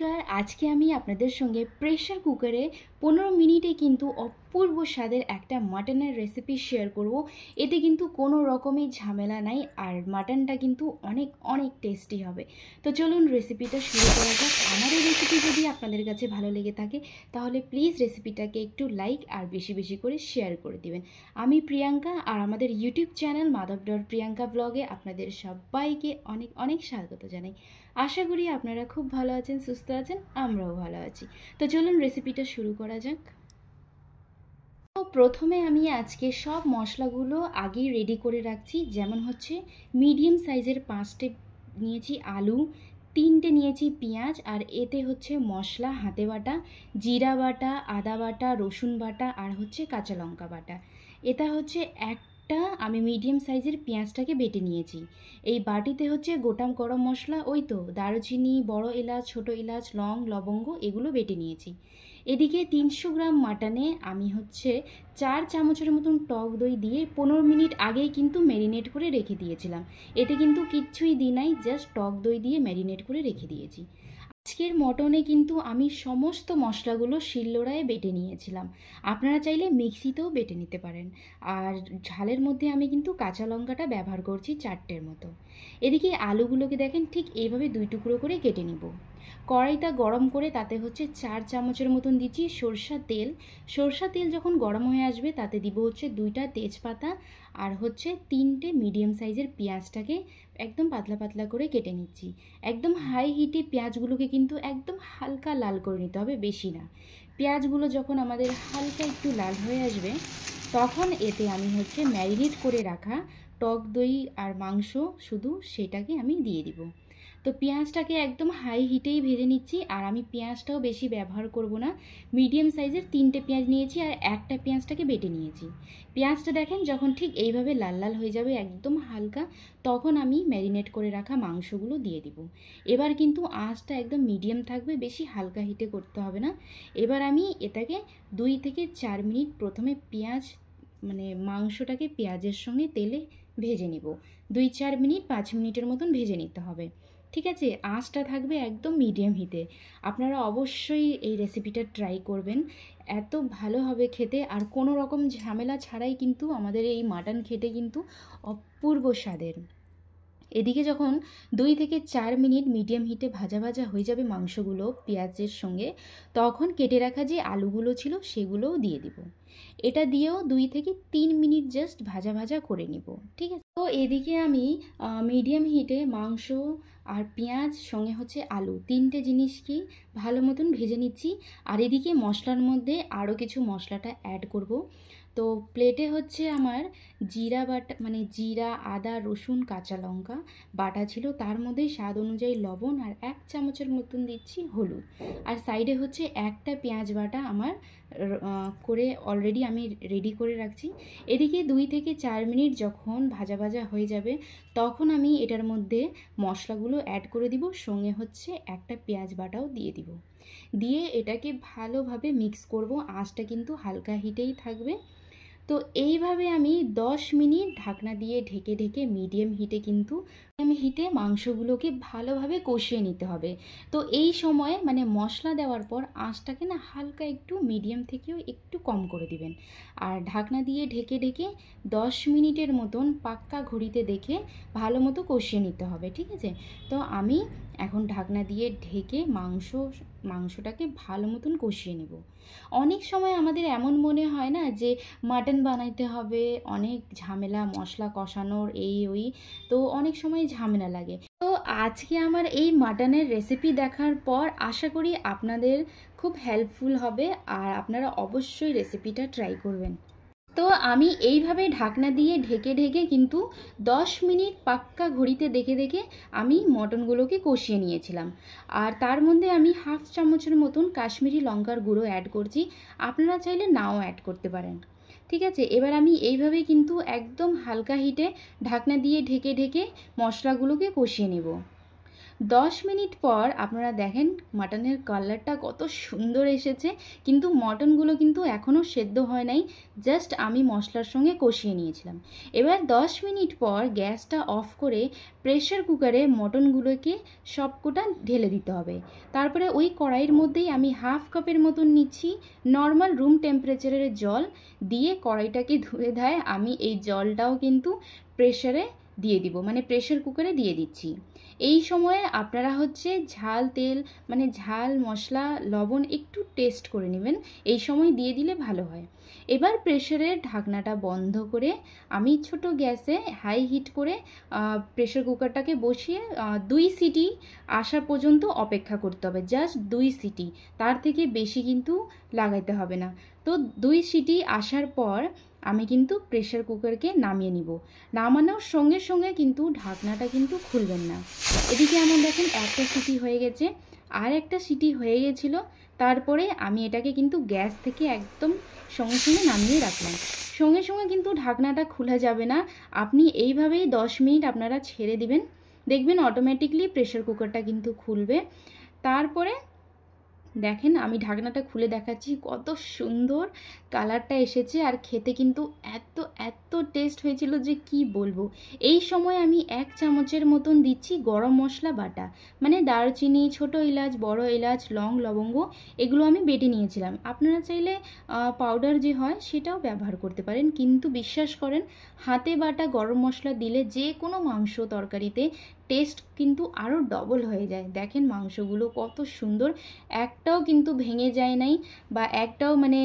নমস্কার। আজকে আমি আপনাদের সঙ্গে প্রেসার কুকারে 15 মিনিটে কিন্তু অপূর্ব স্বাদের একটা মাটনের রেসিপি শেয়ার করব। এতে কিন্তু কোনো রকমের ঝামেলা নাই, আর মাটনটা কিন্তু অনেক অনেক টেস্টি হবে। তো চলুন রেসিপিটা শুরু করা যাক। আমার এই রেসিপি যদি আপনাদের কাছে ভালো লেগে থাকে তাহলে প্লিজ রেসিপিটাকে একটু লাইক আর বেশি বেশি করে শেয়ার করে দিবেন। আমি প্রিয়াঙ্কা, আর আমাদের ইউটিউব চ্যানেল মাধব.প্রিয়াঙ্কা ব্লগে আপনাদের সবাইকে অনেক অনেক স্বাগত জানাই। আশা করি আপনারা খুব ভালো আছেন, সুস্থ আছেন, আমরাও ভালো আছি। তো চলুন রেসিপিটা শুরু করা যাক। তো প্রথমে আমি আজকে সব মশলাগুলো আগেই রেডি করে রাখছি। যেমন হচ্ছে মিডিয়াম সাইজের 5টে নিয়েছি আলু, 3টে নিয়েছি পেঁয়াজ, আর এতে হচ্ছে মশলা হাতে বাটা, জিরা বাটা, আদা বাটা, রসুন বাটা, আর হচ্ছে কাঁচা লঙ্কা বাটা। এটা হচ্ছে আমি মিডিয়াম সাইজের পেঁয়াজটাকে বেটে নিয়েছি। এই বাটিতে হচ্ছে গোটা গরম মশলা, ওই তো দারুচিনি, বড় এলাচ, ছোট এলাচ, লং, লবঙ্গ এগুলো বেটে নিয়েছি। এদিকে 300 গ্রাম মাটনে আমি হচ্ছে 4 চামচের মতন টক দই দিয়ে 15 মিনিট আগেই কিন্তু ম্যারিনেট করে রেখে দিয়েছিলাম। এতে কিন্তু কিচ্ছুই দিই নাই, জাস্ট টক দই দিয়ে ম্যারিনেট করে রেখে দিয়েছি। আজকের মটনে কিন্তু আমি সমস্ত মশলাগুলো শিলনোড়ায় বেটে নিয়েছিলাম। আপনারা চাইলে মিক্সিতেও বেটে নিতে পারেন। আর ঝালের মধ্যে আমি কিন্তু কাঁচা লঙ্কাটা ব্যবহার করছি 4টের মতো। এদিকে আলুগুলোকে দেখেন ঠিক এইভাবে 2 টুকরো করে কেটে নিব। কড়াইটা গরম করে তাতে হচ্ছে 4 চামচের মতন দিচ্ছি সরষের তেল। সরষের তেল যখন গরম হয়ে আসবে তাতে দিব হচ্ছে 2টা তেজপাতা, আর হচ্ছে 3টে মিডিয়াম সাইজের পেঁয়াজটাকে একদম পাতলা পাতলা করে কেটে নিচ্ছি। একদম হাই হিটে পেঁয়াজগুলোকে কিন্তু একদম হালকা লাল করে নিতে হবে, বেশি না। পেঁয়াজগুলো যখন আমাদের হালকা একটু লাল হয়ে আসবে তখন এতে আমি হচ্ছে ম্যারিনেট করে রাখা টক দই আর মাংস শুধু সেটাকে আমি দিয়ে দিব। তো পেঁয়াজটাকে একদম হাই হিটেই ভেজে নিচ্ছি। আর আমি পেঁয়াজটাও বেশি ব্যবহার করব না, মিডিয়াম সাইজের 3টে পেঁয়াজ নিয়েছি আর একটা পেঁয়াজটাকে বেটে নিয়েছি। পেঁয়াজটা দেখেন যখন ঠিক এইভাবে লাল লাল হয়ে যাবে একদম হালকা, তখন আমি ম্যারিনেট করে রাখা মাংসগুলো দিয়ে দিব। এবার কিন্তু আঁচটা একদম মিডিয়াম থাকবে, বেশি হালকা হিটে করতে হবে না। এবার আমি এটাকে 2 থেকে 4 মিনিট প্রথমে মাংসটাকে পেঁয়াজের সঙ্গে তেলে ভেজে নিব। 2-4 মিনিট 5 মিনিটের মতন ভেজে নিতে হবে, ঠিক আছে? আঁচটা থাকবে একদম মিডিয়াম হিটে। আপনারা অবশ্যই এই রেসিপিটা ট্রাই করবেন, এত ভালো হবে খেতে। আর কোনো রকম ঝামেলা ছাড়াই কিন্তু আমাদের এই মাটন খেতে কিন্তু অপূর্ব স্বাদের। এদিকে যখন 2 থেকে 4 মিনিট মিডিয়াম হিটে ভাজা ভাজা হয়ে যাবে মাংসগুলো পেঁয়াজের সঙ্গে, তখন কেটে রাখা যে আলুগুলো ছিল সেগুলোও দিয়ে দিব। এটা দিয়েও 2 থেকে 3 মিনিট জাস্ট ভাজা ভাজা করে নিব, ঠিক আছে? তো এদিকে আমি মিডিয়াম হিটে মাংস আর পেঁয়াজ সঙ্গে হচ্ছে আলু 3টে জিনিসকে ভালো মতন ভেজে নিচ্ছি। আর এদিকে মশলার মধ্যে আরও কিছু মশলাটা অ্যাড করব। তো প্লেটে হচ্ছে আমার জিরা বাটা, জিরা, আদা, রসুন, কাঁচা লঙ্কা বাটা ছিল, তার মধ্যে স্বাদ অনুযায়ী লবণ আর 1 চামচের মতন দিচ্ছি হলুদ। আর সাইডে হচ্ছে একটা পেঁয়াজ বাটা আমার করে অলরেডি আমি রেডি করে রাখছি। এদিকে 2 থেকে 4 মিনিট যখন ভাজা ভাজা হয়ে যাবে তখন আমি এটার মধ্যে মশলাগুলো অ্যাড করে দিব, সঙ্গে হচ্ছে একটা পেঁয়াজ বাটাও দিয়ে দিব। দিয়ে এটাকে ভালোভাবে মিক্স করব, আঁচটা কিন্তু হালকা হিটেই থাকবে। তো এইভাবে আমি 10 মিনিট ঢাকনা দিয়ে ঢেকে ঢেকে মিডিয়াম হিটে মাংসগুলোকে ভালোভাবে কষিয়ে নিতে হবে। তো এই সময়ে মশলা দেওয়ার পর আঁচটাকে না হালকা একটু মিডিয়াম থেকেও একটু কম করে দিবেন। আর ঢাকনা দিয়ে ঢেকে ঢেকে 10 মিনিটের মতন পাক্কা ঘড়িতে দেখে ভালো মতো কষিয়ে নিতে হবে, ঠিক আছে? তো আমি এখন ঢাকনা দিয়ে ঢেকে মাংসটাকে ভালো মতন কষিয়ে নেব। অনেক সময় আমাদের এমন মনে হয় না যে মাটন বানাইতে হবে, অনেক ঝামেলা, মশলা কষানোর এই ওই, তো অনেক সময় ঝামেলা লাগে। তো আজকে আমার এই মাটনের রেসিপি দেখার পর আশা করি আপনাদের খুব হেল্পফুল হবে, আর আপনারা অবশ্যই রেসিপিটা ট্রাই করবেন। তো আমি এইভাবে ঢাকনা দিয়ে ঢেকে ঢেকে কিন্তু 10 মিনিট পাক্কা ঘড়িতে দেখে দেখে আমি মটনগুলোকে কষিয়ে নিয়েছিলাম। আর তার মধ্যে আমি 1/2 চামচের মতন কাশ্মীরি লঙ্কার গুঁড়ো অ্যাড করছি, আপনারা চাইলে নাও অ্যাড করতে পারেন, ঠিক আছে? এবার আমি এইভাবেই কিন্তু একদম হালকা হিটে ঢাকনা দিয়ে ঢেকে ঢেকে মশলাগুলোকে কষিয়ে নেব। 10 মিনিট পর আপনারা দেখেন মাটনের কালারটা কত সুন্দর এসেছে, কিন্তু মটনগুলো কিন্তু এখনও সেদ্ধ হয় নাই, জাস্ট আমি মশলার সঙ্গে কষিয়ে নিয়েছিলাম। এবার 10 মিনিট পর গ্যাসটা অফ করে প্রেশার কুকারে মটনগুলোকে সবকটা ঢেলে দিতে হবে। তারপরে ওই কড়াইয়ের মধ্যেই আমি হাফ কাপের মতন নিচ্ছি নর্মাল রুম টেম্পারেচারের জল, দিয়ে কড়াইটাকে ধুয়ে ধায় আমি এই জলটাও কিন্তু প্রেশারে দিয়ে দিব, মানে প্রেশার কুকারে দিয়ে দিচ্ছি। এই সময়ে আপনারা হচ্ছে ঝাল তেল মানে ঝাল মশলা লবণ একটু টেস্ট করে নেবেন, এই সময় দিয়ে দিলে ভালো হয়। এবার প্রেশারের ঢাকনাটা বন্ধ করে আমি ছোট গ্যাসে হাই হিট করে প্রেশার কুকারটাকে বসিয়ে 2 সিটি আসা পর্যন্ত অপেক্ষা করতে হবে, জাস্ট 2 সিটি, তার থেকে বেশি কিন্তু লাগাইতে হবে না। তো 2 সিটি আসার পর আমি কিন্তু প্রেশার কুকারকে নামিয়ে নিব। নামানোর সঙ্গে সঙ্গে কিন্তু ঢাকনাটা কিন্তু খুলবেন না। এদিকে আমার দেখেন একটা সিটি হয়ে গেছে, আর একটা সিটি হয়ে গেছিলো, তারপরে আমি এটাকে কিন্তু গ্যাস থেকে একদম সঙ্গে সঙ্গে নামিয়ে রাখলাম। সঙ্গে সঙ্গে কিন্তু ঢাকনাটা খোলা যাবে না, আপনি এইভাবেই 10 মিনিট আপনারা ছেড়ে দিবেন, দেখবেন অটোমেটিকলি প্রেশার কুকারটা কিন্তু খুলবে। তারপরে দেখেন আমি ঢাকনাটা খুলে দেখাচ্ছি, কত সুন্দর কালারটা এসেছে, আর খেতে কিন্তু এত এত টেস্ট হয়েছিল যে কি বলবো। এই সময় আমি 1 চামচের মতন দিচ্ছি গরম মশলা বাটা, মানে দারচিনি, ছোট এলাচ, বড় এলাচ, লং, লবঙ্গ, এগুলো আমি বেটে নিয়েছিলাম। আপনারা চাইলে পাউডার যে হয় সেটাও ব্যবহার করতে পারেন, কিন্তু বিশ্বাস করেন হাতে বাটা গরম মশলা দিলে যে কোনো মাংস তরকারিতে টেস্ট কিন্তু আরও ডবল হয়ে যায়। দেখেন মাংসগুলো কত সুন্দর, একটাও কিন্তু ভেঙে যায় নাই বা একটাও মানে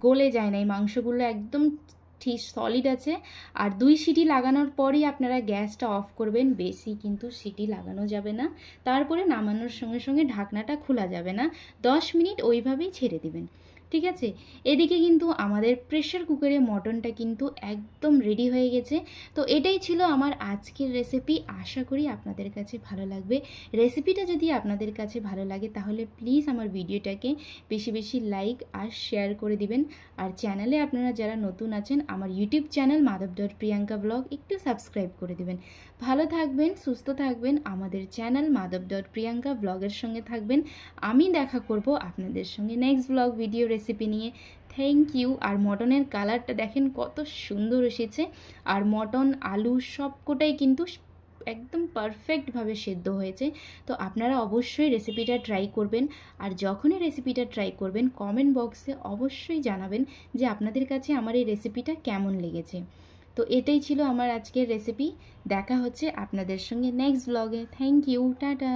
গলে যায় নাই, মাংসগুলো একদম ঠিক সলিড আছে। আর 2 সিটি লাগানোর পরই আপনারা গ্যাসটা অফ করবেন, বেশি কিন্তু সিটি লাগানো যাবে না। তারপরে নামানোর সঙ্গে সঙ্গে ঢাকনাটা খোলা যাবে না, 10 মিনিট ওইভাবেই ছেড়ে দিবেন, ঠিক আছে। এদিকে কিন্তু আমাদের প্রেশার কুকারে মটনটা কিন্তু একদম রেডি হয়ে গেছে। তো এটাই ছিল আমার আজকের রেসিপি, আশা করি আপনাদের কাছে ভালো লাগবে। রেসিপিটা যদি আপনাদের কাছে ভালো লাগে তাহলে প্লিজ আমার ভিডিওটাকে বেশি বেশি লাইক আর শেয়ার করে দিবেন। আর চ্যানেলে আপনারা যারা নতুন আছেন, আমার ইউটিউব চ্যানেল madhav.priyanka vlog একটু সাবস্ক্রাইব করে দিবেন। ভালো থাকবেন, সুস্থ থাকবেন, আমাদের চ্যানেল madhav.priyanka vlogের সঙ্গে থাকবেন। আমি দেখা করব আপনাদের সঙ্গে নেক্সট ব্লগ ভিডিও রেসিপি নিয়ে। Thank you. আর মটনের কালারটা দেখেন কত সুন্দর এসেছে, আর মটন আলু সবকটাই কিন্তু একদম পারফেক্টভাবে সেদ্ধ হয়েছে। তো আপনারা অবশ্যই রেসিপিটা ট্রাই করবেন, আর যখনই রেসিপিটা ট্রাই করবেন কমেন্ট বক্সে অবশ্যই জানাবেন যে আপনাদের কাছে আমার এই রেসিপিটা কেমন লেগেছে। তো এটাই ছিল আমার আজকের রেসিপি, দেখা হচ্ছে আপনাদের সঙ্গে নেক্সট ব্লগে। Thank you, tata.